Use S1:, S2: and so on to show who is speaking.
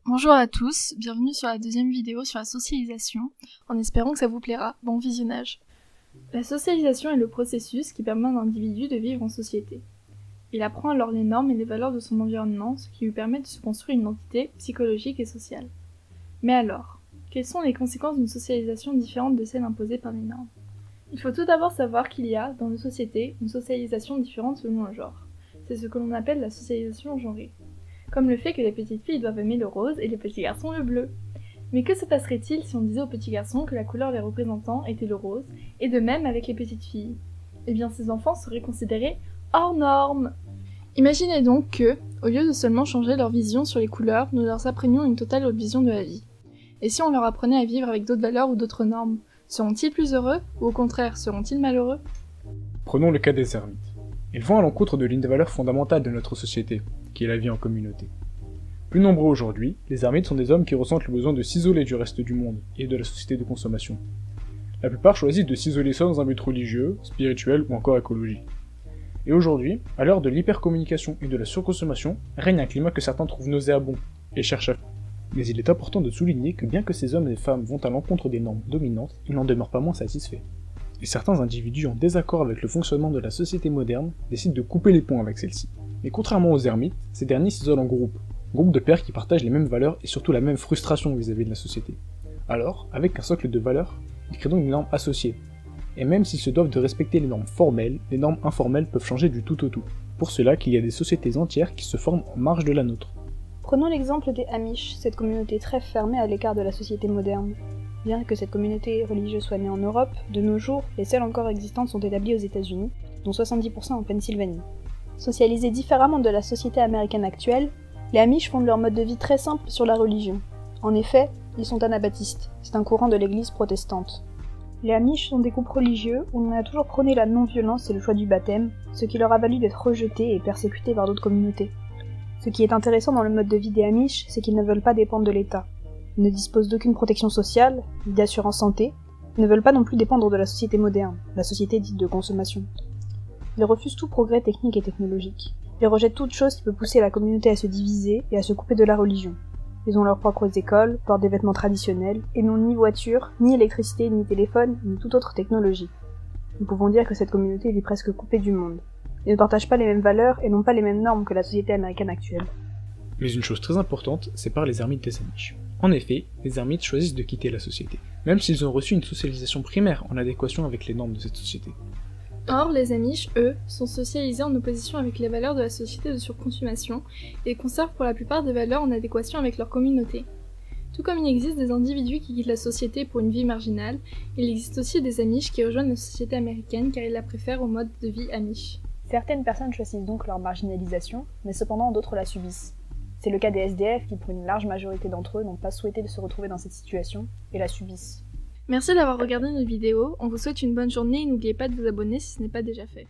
S1: Bonjour à tous, bienvenue sur la deuxième vidéo sur la socialisation, en espérant que ça vous plaira. Bon visionnage. La socialisation est le processus qui permet à un individu de vivre en société. Il apprend alors les normes et les valeurs de son environnement, ce qui lui permet de se construire une identité psychologique et sociale. Mais alors, quelles sont les conséquences d'une socialisation différente de celle imposée par les normes ? Il faut tout d'abord savoir qu'il y a, dans nos sociétés, une socialisation différente selon le genre. C'est ce que l'on appelle la socialisation genrée. Comme le fait que les petites filles doivent aimer le rose et les petits garçons le bleu. Mais que se passerait-il si on disait aux petits garçons que la couleur les représentant était le rose, et de même avec les petites filles ? Eh bien ces enfants seraient considérés hors normes. Imaginez donc que, au lieu de seulement changer leur vision sur les couleurs, nous leur apprenions une totale autre vision de la vie. Et si on leur apprenait à vivre avec d'autres valeurs ou d'autres normes, seront-ils plus heureux, ou au contraire, seront-ils malheureux ?
S2: Prenons le cas des ermites. Ils vont à l'encontre de l'une des valeurs fondamentales de notre société, qui est la vie en communauté. Plus nombreux aujourd'hui, les ermites sont des hommes qui ressentent le besoin de s'isoler du reste du monde et de la société de consommation. La plupart choisissent de s'isoler soit dans un but religieux, spirituel ou encore écologique. Et aujourd'hui, à l'heure de l'hypercommunication et de la surconsommation, règne un climat que certains trouvent nauséabond et cherchent à fuir. Mais il est important de souligner que bien que ces hommes et femmes vont à l'encontre des normes dominantes, ils n'en demeurent pas moins satisfaits. Et certains individus en désaccord avec le fonctionnement de la société moderne décident de couper les ponts avec celle-ci. Mais contrairement aux ermites, ces derniers s'isolent en groupe de pairs qui partagent les mêmes valeurs et surtout la même frustration vis-à-vis de la société. Alors, avec un socle de valeurs, ils créent donc des normes associées. Et même s'ils se doivent de respecter les normes formelles, les normes informelles peuvent changer du tout au tout. Pour cela qu'il y a des sociétés entières qui se forment en marge de la nôtre.
S3: Prenons l'exemple des Amish, cette communauté très fermée à l'écart de la société moderne. Bien que cette communauté religieuse soit née en Europe, de nos jours, les seules encore existantes sont établies aux États-Unis, dont 70% en Pennsylvanie. Socialisés différemment de la société américaine actuelle, les Amish fondent leur mode de vie très simple sur la religion. En effet, ils sont anabaptistes, c'est un courant de l'église protestante. Les Amish sont des groupes religieux où l'on a toujours prôné la non-violence et le choix du baptême, ce qui leur a valu d'être rejetés et persécutés par d'autres communautés. Ce qui est intéressant dans le mode de vie des Amish, c'est qu'ils ne veulent pas dépendre de l'État. Ils ne disposent d'aucune protection sociale, ni d'assurance santé, ils ne veulent pas non plus dépendre de la société moderne, la société dite de consommation. Ils refusent tout progrès technique et technologique. Ils rejettent toute chose qui peut pousser la communauté à se diviser et à se couper de la religion. Ils ont leurs propres écoles, portent des vêtements traditionnels, et n'ont ni voiture, ni électricité, ni téléphone, ni toute autre technologie. Nous pouvons dire que cette communauté vit presque coupée du monde. Ils ne partagent pas les mêmes valeurs et n'ont pas les mêmes normes que la société américaine actuelle.
S2: Mais une chose très importante sépare les ermites des Amish. En effet, les ermites choisissent de quitter la société, même s'ils ont reçu une socialisation primaire en adéquation avec les normes de cette société.
S1: Or, les Amish, eux, sont socialisés en opposition avec les valeurs de la société de surconsommation et conservent pour la plupart des valeurs en adéquation avec leur communauté. Tout comme il existe des individus qui quittent la société pour une vie marginale, il existe aussi des Amish qui rejoignent la société américaine car ils la préfèrent au mode de vie Amish.
S3: Certaines personnes choisissent donc leur marginalisation, mais cependant d'autres la subissent. C'est le cas des SDF qui, pour une large majorité d'entre eux, n'ont pas souhaité se retrouver dans cette situation et la subissent.
S1: Merci d'avoir regardé notre vidéo, on vous souhaite une bonne journée et n'oubliez pas de vous abonner si ce n'est pas déjà fait.